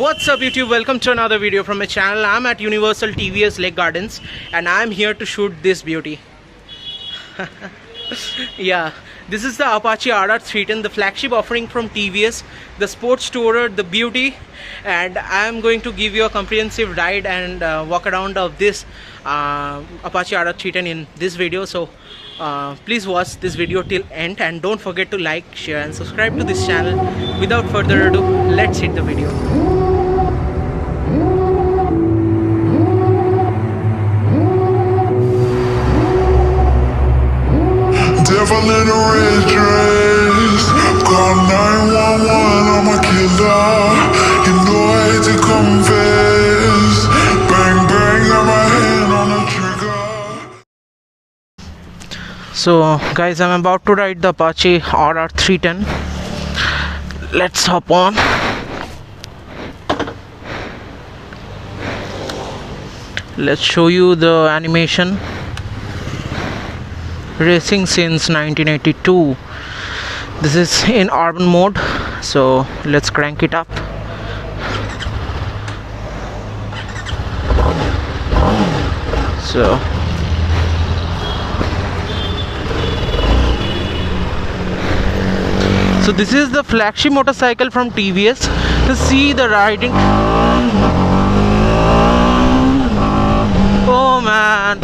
What's up YouTube, welcome to another video from my channel. I'm at Universal TVS Lake Gardens and I'm here to shoot this beauty. Yeah, this is the Apache RR310, the flagship offering from TVS, the sports tourer, the beauty, and I'm going to give you a comprehensive ride and walk around of this Apache RR310 in this video. So please watch this video till end and don't forget to like, share and subscribe to this channel. Without further ado, let's hit the video. Devil in a red dress, call 911, I'm a killer. You know I hate to confess. Bang bang, got my hand on the trigger. So guys, I'm about to ride the Apache RR310. Let's hop on. Let's show you the animation. Racing since 1982. This is in urban mode, so let's crank it up. So this is the flagship motorcycle from TVS. To see the riding, oh man,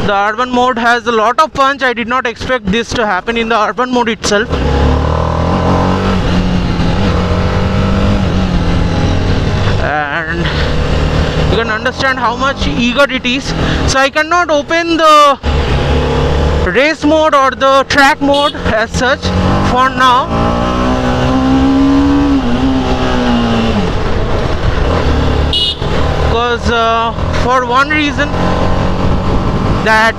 the urban mode has a lot of punch. I did not expect this to happen in the urban mode itself. And you can understand how much eager it is. So I cannot open the race mode or the track mode as such for now. Because for one reason, that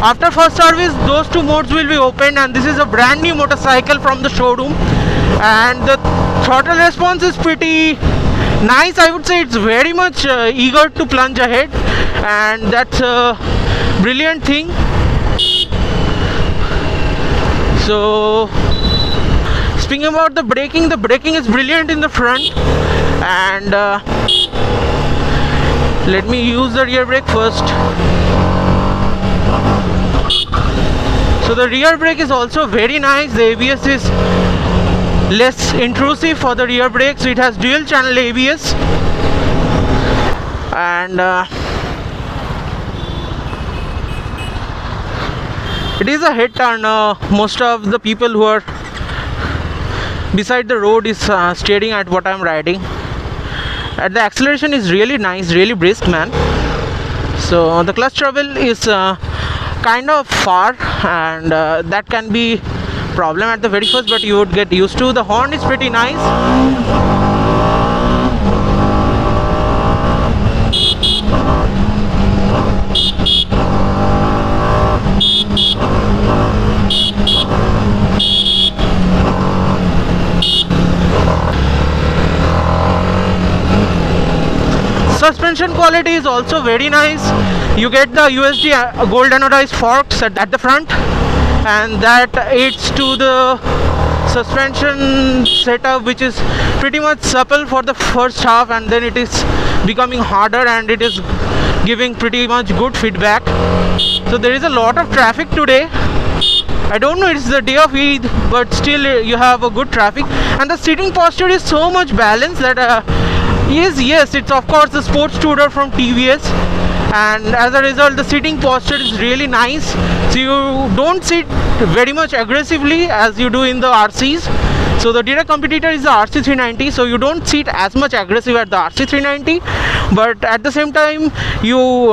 after first service those two modes will be opened, and this is a brand new motorcycle from the showroom and the throttle response is pretty nice. I would say it's very much eager to plunge ahead, and that's a brilliant thing. So speaking about the braking is brilliant in the front, and let me use the rear brake first. So the rear brake is also very nice. The ABS is less intrusive for the rear brake, so it has dual channel ABS, and it is a head turner. Most of the people who are beside the road is staring at what I'm riding. And the acceleration is really nice, really brisk, man. So the clutch travel is kind of far, and that can be problem at the very first, but you would get used to. The horn is pretty nice. Suspension quality is also very nice. You get the USD gold anodized forks at the front, and that aids to the suspension setup, which is pretty much supple for the first half, and then it is becoming harder and it is giving pretty much good feedback. So there is a lot of traffic today. I don't know, it's the day of Eid, but still you have a good traffic, and the seating posture is so much balanced that yes, it's of course the sports tourer from TVS, and as a result the seating posture is really nice. So you don't sit very much aggressively as you do in the RCs. So the direct competitor is the RC390, so you don't sit as much aggressive at the RC390, but at the same time you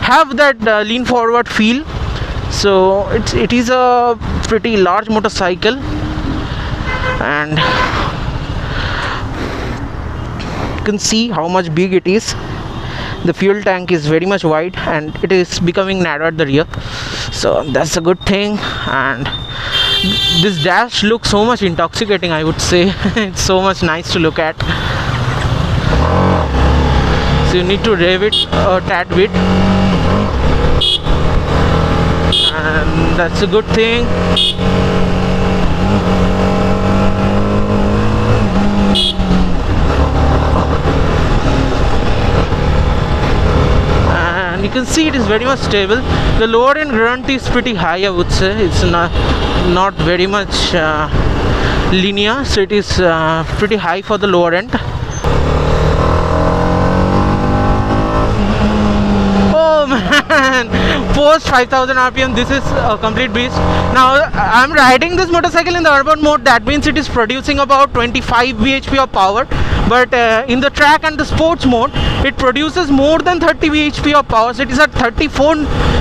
have that lean forward feel. So it is a pretty large motorcycle, and you can see how much big it is. The fuel tank is very much wide and it is becoming narrow at the rear, so that's a good thing. And this dash looks so much intoxicating, I would say. It's so much nice to look at. So you need to rev it a tad bit, and that's a good thing. and you can see it is very much stable. The lower end grunt is pretty high, I would say. It's not very much linear, so it is pretty high for the lower end. Oh man, post 5000 rpm, this is a complete beast. Now I'm riding this motorcycle in the urban mode. That means it is producing about 25 bhp of power, but in the track and the sports mode it produces more than 30 bhp of power. So it is at 34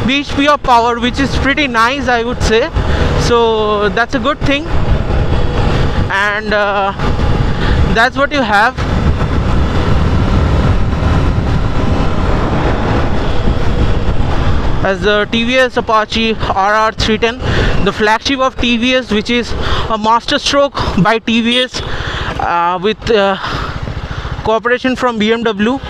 bhp of power, which is pretty nice, I would say. So that's a good thing, and that's what you have. As the TVS Apache RR310, the flagship of TVS, which is a master stroke by TVS with cooperation from BMW.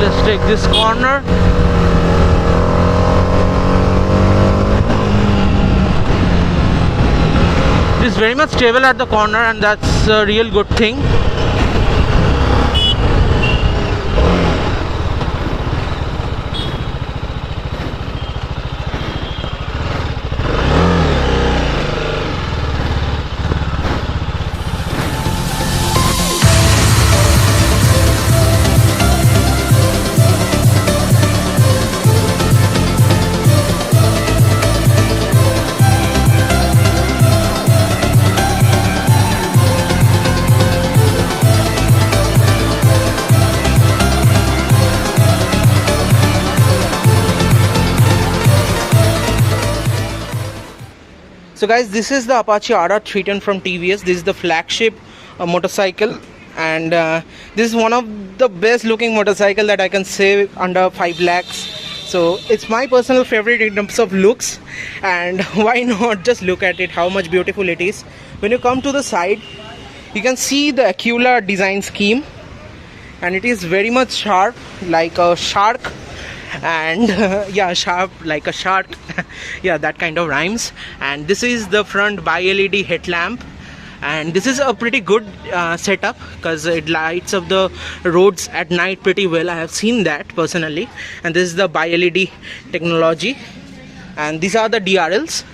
Let's take this corner. It is very much stable at the corner, and that's a real good thing. So guys, this is the Apache RR310 from TVS. This is the flagship motorcycle, and this is one of the best looking motorcycle that I can say under 5 lakhs. So it's my personal favorite in terms of looks, and why not just look at it, how much beautiful it is. When you come to the side, you can see the Aquila design scheme, and it is very much sharp like a shark, and yeah, sharp like a shark. Yeah, that kind of rhymes. And this is the front bi LED headlamp, and this is a pretty good setup because it lights up the roads at night pretty well. I have seen that personally. And this is the bi LED technology, and these are the DRLs,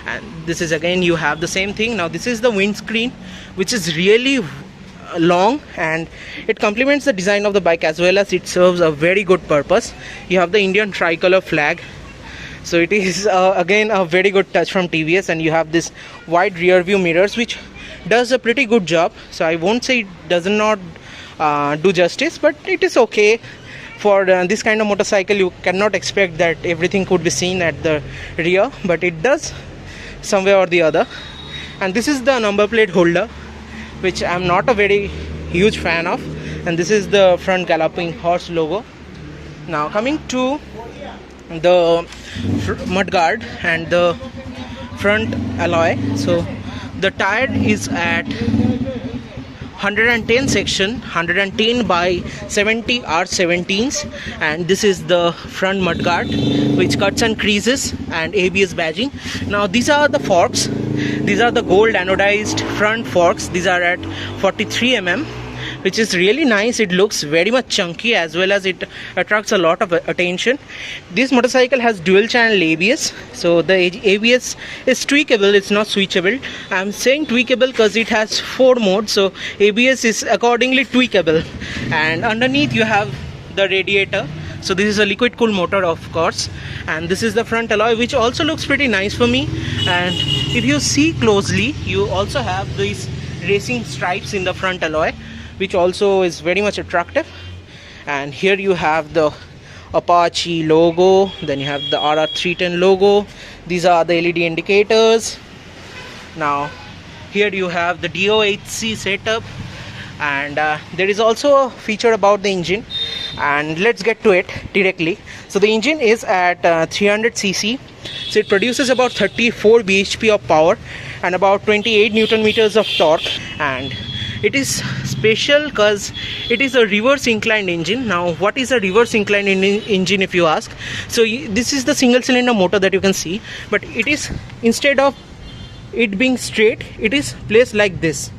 and this is again you have the same thing. Now this is the windscreen, which is really long, and it complements the design of the bike as well as it serves a very good purpose. You have the Indian tricolor flag, so it is again a very good touch from TVS. And you have this wide rear view mirrors, which does a pretty good job. So I won't say it does not do justice, but it is okay. For this kind of motorcycle, you cannot expect that everything could be seen at the rear, but it does somewhere or the other. And this is the number plate holder, which I'm not a very huge fan of. And this is the front galloping horse logo. Now coming to the mudguard and the front alloy. So the tire is at 110 section, 110 by 70 R17s, and this is the front mudguard, which cuts and creases, and ABS badging. Now these are the forks. These are the gold anodized front forks. These are at 43 mm, which is really nice. It looks very much chunky, as well as it attracts a lot of attention. This motorcycle has dual channel ABS, so the ABS is tweakable, it's not switchable. I'm saying tweakable because it has 4 modes, so ABS is accordingly tweakable. And underneath you have the radiator. So this is a liquid cool motor, of course, and this is the front alloy, which also looks pretty nice for me. And if you see closely, you also have these racing stripes in the front alloy, which also is very much attractive. And here you have the Apache logo, then you have the RR310 logo. These are the LED indicators. Now here you have the DOHC setup, and there is also a feature about the engine, and let's get to it directly. So the engine is at 300cc, so it produces about 34 bhp of power and about 28 newton meters of torque, and it is special because it is a reverse inclined engine. Now what is a reverse inclined engine if you ask? So this is the single cylinder motor that you can see, but it is, instead of it being straight, it is placed like this.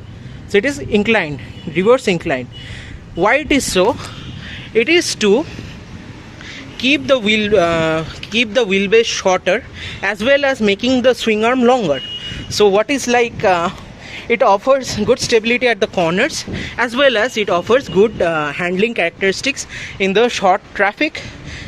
So it is inclined, reverse inclined. Why it is so? It is to keep the wheelbase shorter, as well as making the swing arm longer. So what is like, it offers good stability at the corners, as well as it offers good handling characteristics in the short traffic,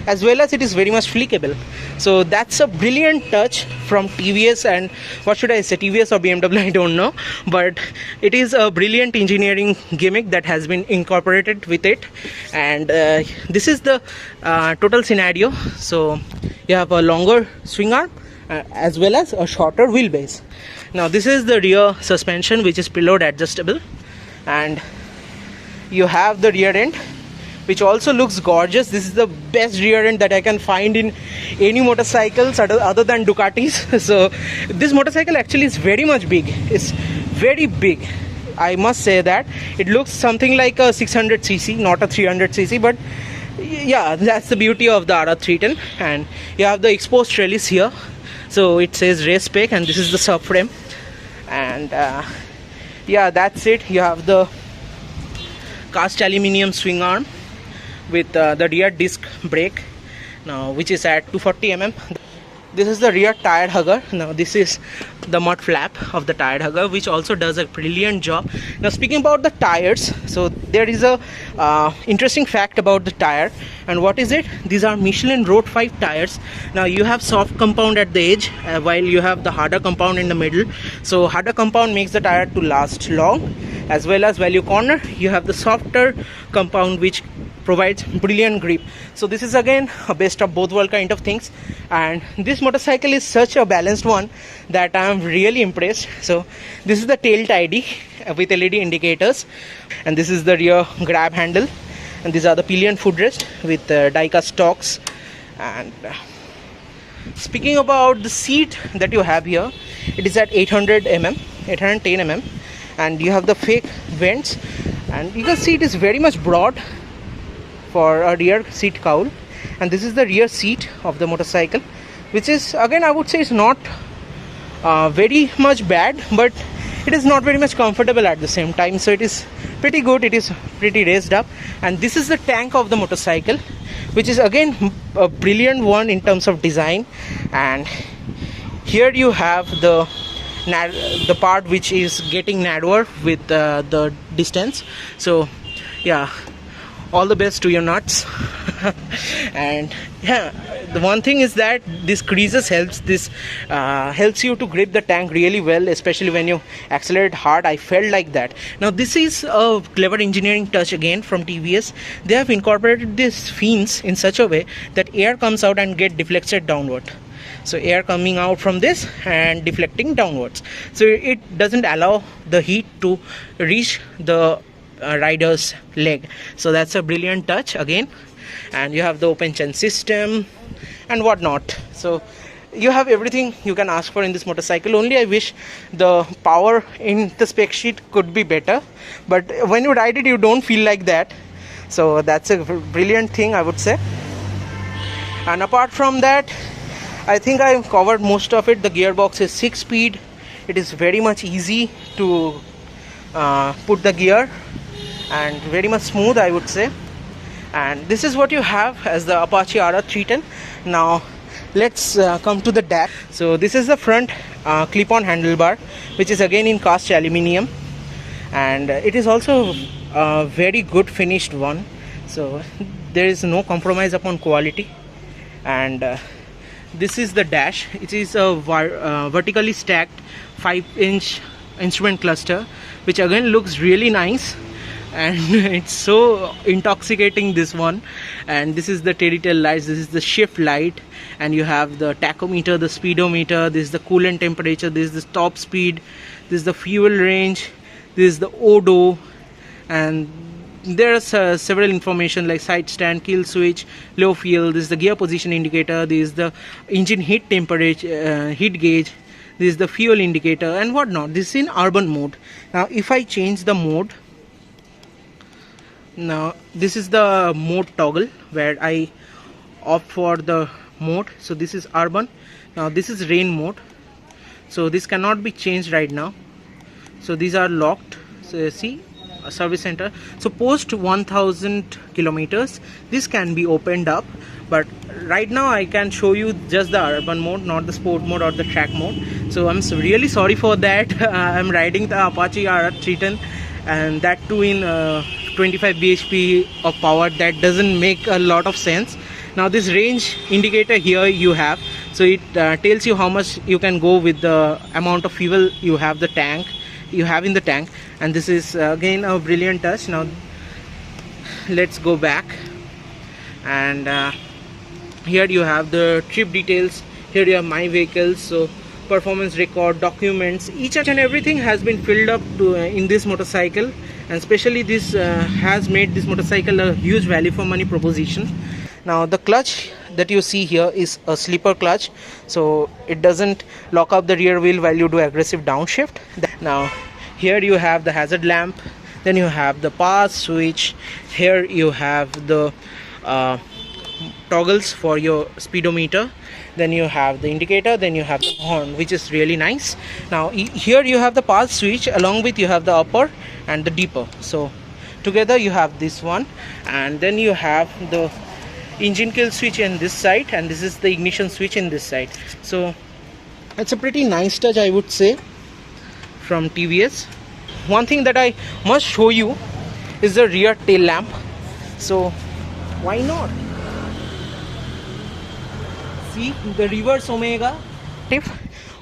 as well as it is very much flickable. So that's a brilliant touch from TVS, and what should I say, TVS or BMW, I don't know, but it is a brilliant engineering gimmick that has been incorporated with it. And this is the total scenario. So you have a longer swing arm as well as a shorter wheelbase. Now this is the rear suspension, which is preload adjustable, and you have the rear end, which also looks gorgeous. This is the best rear end that I can find in any motorcycles other than Ducatis. So this motorcycle actually is very much big. It's very big, I must say that. It looks something like a 600cc, not a 300cc, but yeah, that's the beauty of the RR310. And you have the exposed trellis here, so it says race spec, and this is the subframe. And yeah, that's it. You have the cast aluminium swing arm with the rear disc brake, now which is at 240 mm. This is the rear tire hugger. Now this is the mud flap of the tire hugger, which also does a brilliant job. Now speaking about the tires, so there is a interesting fact about the tire. And what is it? These are Michelin Road 5 tires. Now you have soft compound at the edge, while you have the harder compound in the middle. So harder compound makes the tire to last long, as well as while you corner, you have the softer compound, which provides brilliant grip. So this is again a best of both world kind of things, and this motorcycle is such a balanced one that I am really impressed. So this is the tail tidy with LED indicators, and this is the rear grab handle, and these are the pillion footrest with die-cast stocks. And speaking about the seat that you have here, it is at 810 mm, and you have the fake vents, and you can see it is very much broad for a rear seat cowl. And this is the rear seat of the motorcycle, which is, again, I would say, is not very much bad, but it is not very much comfortable at the same time. So it is pretty good, it is pretty raised up. And this is the tank of the motorcycle, which is again a brilliant one in terms of design. And here you have the part which is getting narrower with the distance. So yeah, all the best to your nuts. And yeah, the one thing is that this creases helps you to grip the tank really well, especially when you accelerate hard. I felt like that. Now this is a clever engineering touch again from TVS. They have incorporated these fins in such a way that air comes out and get deflected downward. So air coming out from this and deflecting downwards, so it doesn't allow the heat to reach the rider's leg. So that's a brilliant touch again. And you have the open chain system and whatnot. So you have everything you can ask for in this motorcycle. Only I wish the power in the spec sheet could be better, but when you ride it you don't feel like that. So that's a brilliant thing, I would say. And apart from that, I think I've covered most of it. The gearbox is 6-speed. It is very much easy to put the gear and very much smooth, I would say. And this is what you have as the Apache RR310. Now let's come to the dash. So this is the front clip-on handlebar, which is again in cast aluminium, and it is also a very good finished one. So there is no compromise upon quality. And this is the dash. It is a vertically stacked 5-inch instrument cluster, which again looks really nice, and it's so intoxicating, this one. And this is the tail lights, this is the shift light, and you have the tachometer, the speedometer, this is the coolant temperature, this is the top speed, This is the fuel range, this is the odo, and there's several information like side stand, kill switch, low fuel. This is the gear position indicator, this is the engine heat temperature, heat gauge, this is the fuel indicator and whatnot. This is in urban mode. Now if I change the mode, now this is the mode toggle where I opt for the mode. So this is urban. Now this is rain mode, so this cannot be changed right now, so these are locked. So you see a service center, so post 1000 kilometers this can be opened up, but right now I can show you just the urban mode, not the sport mode or the track mode. So I'm really sorry for that. I'm riding the Apache R310 and that too in 25 bhp of power. That doesn't make a lot of sense. Now this range indicator here you have, so it tells you how much you can go with the amount of fuel you have in the tank, and this is again a brilliant touch. Now let's go back, and here you have the trip details, here you have my vehicles, so performance record, documents, each and everything has been filled up in this motorcycle, and especially this has made this motorcycle a huge value for money proposition. Now the clutch that you see here is a slipper clutch, so it doesn't lock up the rear wheel while you do aggressive downshift. Now here you have the hazard lamp, then you have the power switch, here you have the toggles for your speedometer, then you have the indicator, then you have the horn, which is really nice. Now here you have the power switch, along with you have the upper and the deeper, so together you have this one, and then you have the engine kill switch in this side, and this is the ignition switch in this side. So it's a pretty nice touch, I would say, from TVS. One thing that I must show you is the rear tail lamp, so why not? See the reverse omega.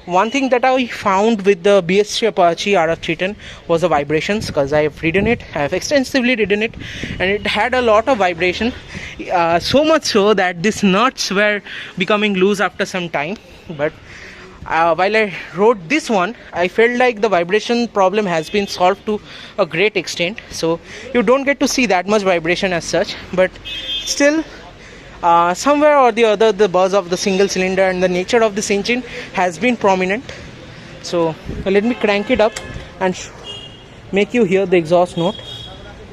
One thing that I found with the BS3 Apache RF310 was the vibrations, because I have ridden it, I have extensively ridden it, and it had a lot of vibration, so much so that these nuts were becoming loose after some time. But while I rode this one, I felt like the vibration problem has been solved to a great extent, so you don't get to see that much vibration as such, but still somewhere or the other the buzz of the single cylinder and the nature of this engine has been prominent. So let me crank it up and make you hear the exhaust note.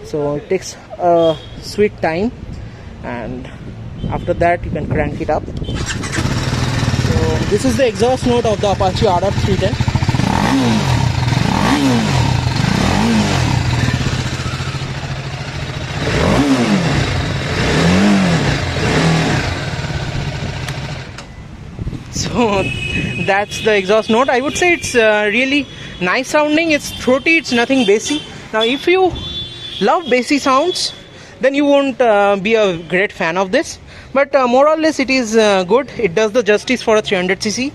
So it takes a sweet time, and after that you can crank it up. So this is the exhaust note of the Apache RF310. So that's the exhaust note. I would say it's really nice sounding. It's throaty, it's nothing bassy. Now if you love bassy sounds, then you won't be a great fan of this, but more or less it is good. It does the justice for a 300cc,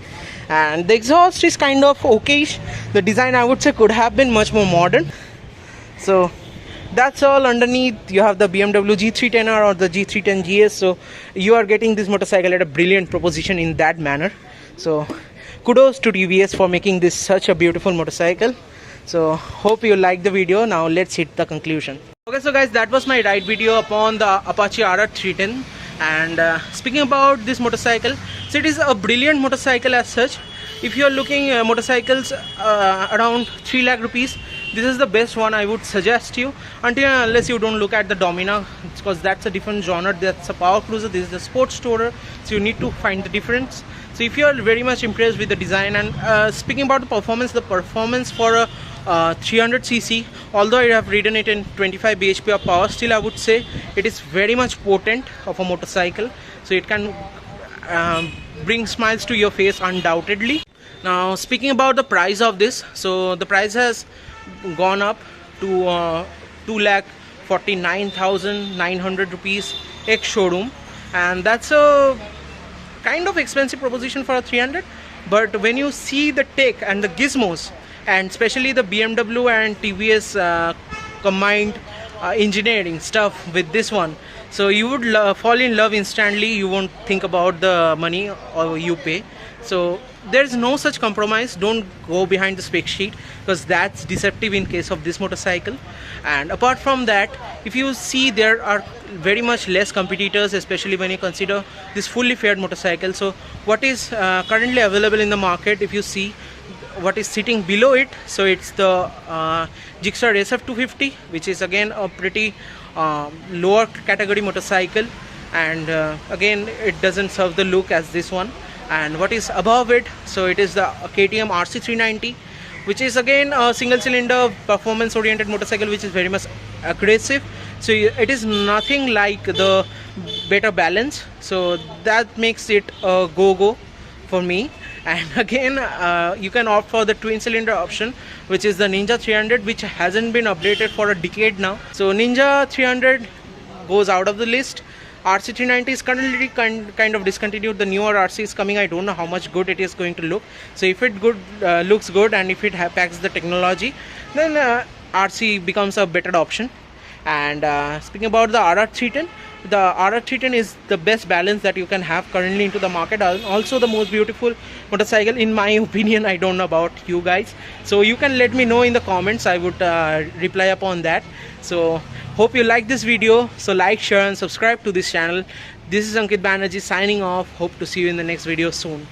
and the exhaust is kind of okayish. The design, I would say, could have been much more modern. So that's all. Underneath you have the BMW G310R or the G310 GS, so you are getting this motorcycle at a brilliant proposition in that manner. So kudos to TVS for making this such a beautiful motorcycle. So hope you like the video. Now let's hit the conclusion. Okay, so guys, that was my ride video upon the Apache RR310. And speaking about this motorcycle, so it is a brilliant motorcycle as such. If you are looking motorcycles around 3 lakh rupees, this is the best one I would suggest you, until and unless you don't look at the Domina, because that's a different genre. That's a power cruiser, this is a sports tourer, so you need to find the difference. So if you are very much impressed with the design, and speaking about the performance for a 300cc, although I have ridden it in 25 bhp of power, still I would say it is very much potent of a motorcycle, so it can bring smiles to your face undoubtedly. Now speaking about the price of this, so the price has gone up to 2,49,900 rupees ex showroom, and that's a kind of expensive proposition for a 300. But when you see the tech and the gizmos, and especially the BMW and TVS combined engineering stuff with this one, so you would fall in love instantly. You won't think about the money or you pay. So there's no such compromise. Don't go behind the spec sheet, because that's deceptive in case of this motorcycle. And apart from that, if you see, there are very much less competitors, especially when you consider this fully faired motorcycle. So what is currently available in the market, if you see what is sitting below it, so it's the Gixxer SF250, which is again a pretty lower category motorcycle, and again it doesn't serve the look as this one. And what is above it, so it is the KTM RC390, which is again a single cylinder performance oriented motorcycle, which is very much aggressive. So it is nothing like the Better Balance, so that makes it a go for me. And again you can opt for the twin cylinder option, which is the Ninja 300, which hasn't been updated for a decade now. So Ninja 300 goes out of the list. RC390 is currently kind of discontinued. The newer RC is coming. I don't know how much good it is going to look. So if it looks good, and if it packs the technology, then RC becomes a better option. And speaking about the RR310, the RR310 is the best balance that you can have currently into the market. Also the most beautiful motorcycle in my opinion. I don't know about you guys, so you can let me know in the comments. I would reply upon that. So hope you like this video. So like, share and subscribe to this channel. This is Ankit Banerjee signing off. Hope to see you in the next video soon.